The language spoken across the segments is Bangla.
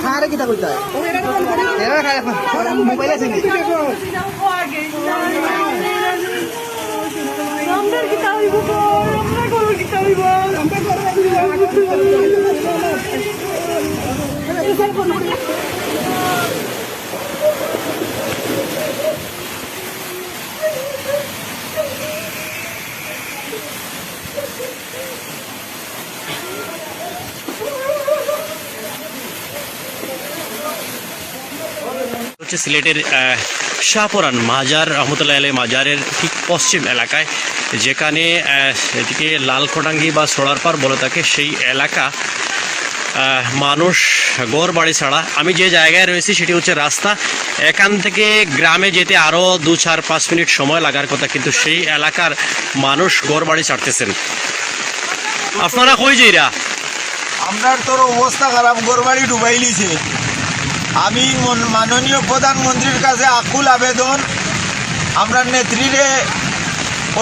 খারে কিতা কইতা এরা খায় মোবাইল আছে নি নাম্বার কিতা হইব গো আমরা করব কিতা হইব আমরা হচ্ছে সিলেটের শাহপরান মাজার রহমতুল্লাহ আলাইহি মাজারের ঠিক পশ্চিম এলাকায়, যেখানে এদিকে লালকোটাঙ্গি বা সোলারপাড় বলে থাকে সেই এলাকা মানুষ ঘর বাড়ি ছাড়া। আমি যে জায়গায় রয়েছি সেটি হচ্ছে রাস্তা, এখান থেকে গ্রামে যেতে আরও 2-4-5 মিনিট সময় লাগার কথা, কিন্তু সেই এলাকার মানুষ ঘর বাড়ি ছাড়তেছেন। আপনারা কই যাইরা? আমরা তোর অবস্থা খারাপ, ঘর বাড়ি ডুবাই লিছে। আমি মাননীয় প্রধানমন্ত্রীর কাছে আকুল আবেদন, আমরা নেত্রীরে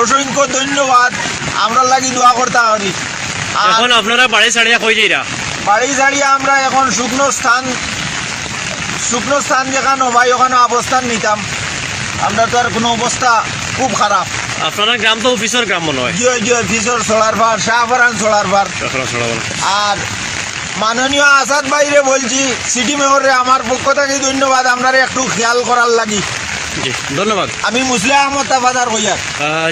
অসংখ্য ধন্যবাদ, আমরা লাগি দোয়া করতে পারি। এখন আপনারা বাড়ি ছাড়িয়া কই যাইরা? বাড়ি ছাড়িয়ে আমরা এখন শুকনো স্থান যেখানে ভাই ওখানে অবস্থান নিতাম। আমরা তো আর কোনো অবস্থা খুব খারাপ। আপনারা গ্রাম তো অফিসের গ্রাম মনে হয়? জি অফিসর সোলারপাড়, শাহপরান সোলারপাড়। আর মাননীয় আসাদ ভাইরে বলছি, সিটি মেয়রে আমার পক্ষ থেকে ধন্যবাদ, আপনারা একটু খেয়াল করার লাগি। জি ধন্যবাদ। আমি মুসলিম আহমদ তাফাদার হইয়ার।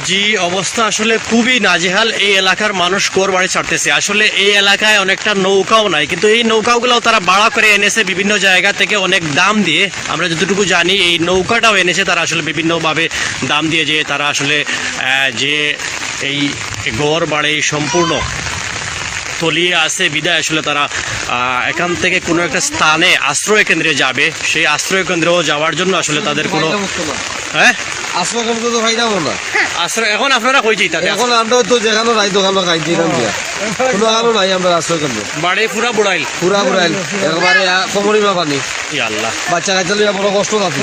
জি, অবস্থা আসলে খুবই নাজেহাল। এই এলাকার মানুষ ঘর বাড়ি ছাড়তেছে। আসলে এই এলাকায় অনেকটা নৌকাও নাই, কিন্তু এই নৌকাগুলো তারা ভাড়া করে এনেছে বিভিন্ন জায়গা থেকে অনেক দাম দিয়ে। আমরা যতটুকু জানি এই নৌকাটাও এনেছে তারা আসলে বিভিন্নভাবে দাম দিয়ে, যে তারা আসলে যে এই ঘর বাড়ি সম্পূর্ণ তলিয়ে আছে বিদায় আসলে তারা এখান থেকে কোনো একটা স্থানে আশ্রয় কেন্দ্রে যাবে। সেই আশ্রয় কেন্দ্রেও যাওয়ার জন্য আসলে তাদের কোনো হ্যাঁ আশ্রয় কেন্দ্র তো ফাইদা বল না আশ্রয়। এখন আপনারা কই যাইতাতে? এখন আমরা তো যেখানে রাই দোকানে খাইছি এখান দিয়া কোনো কারণ নাই, আমরা আশ্রয় কেন্দ্র বাড়ি পুরা বুড়াইল একবারে কোমরিমা পানি। ইয়া আল্লাহ, বাচ্চা কাচ্চা লইয়া বড় কষ্ট আছে।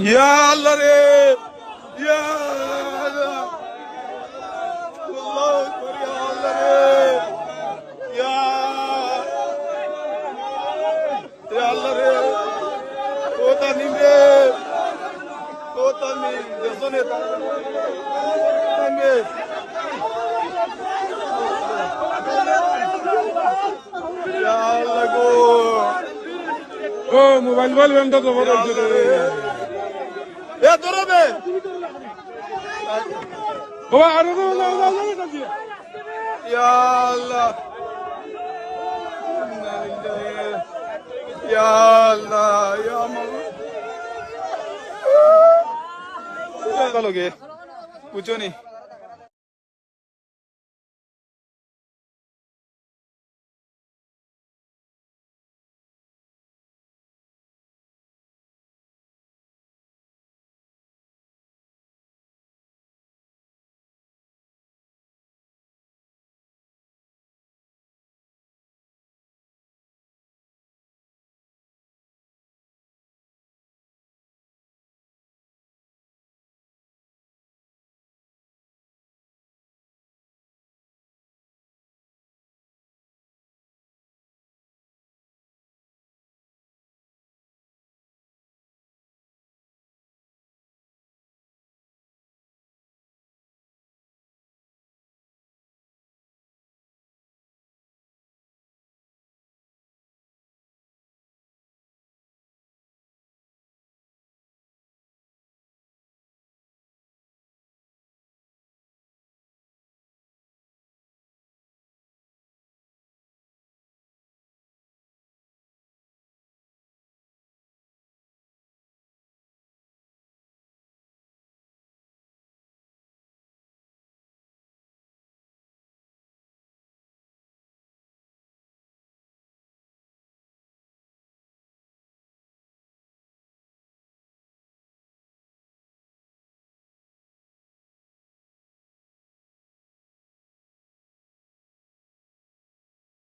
ইয়া আল্লাহ রে ইয়া আল্লাহ আল্লাহু আকবার ইয়া আল্লাহ রে ইয়া আল্লাহ রে ও তানি রে ও তানি দেশনে তাঙ্গে ইয়া আল্লাহ গো ও মোবাইল বন্ধ তো বড় এ দরবে বাবা আরে ইয়া আল্লাহ ইয়া আল্লাহ ইয়া মাওলা চলো গে বুঝছো নি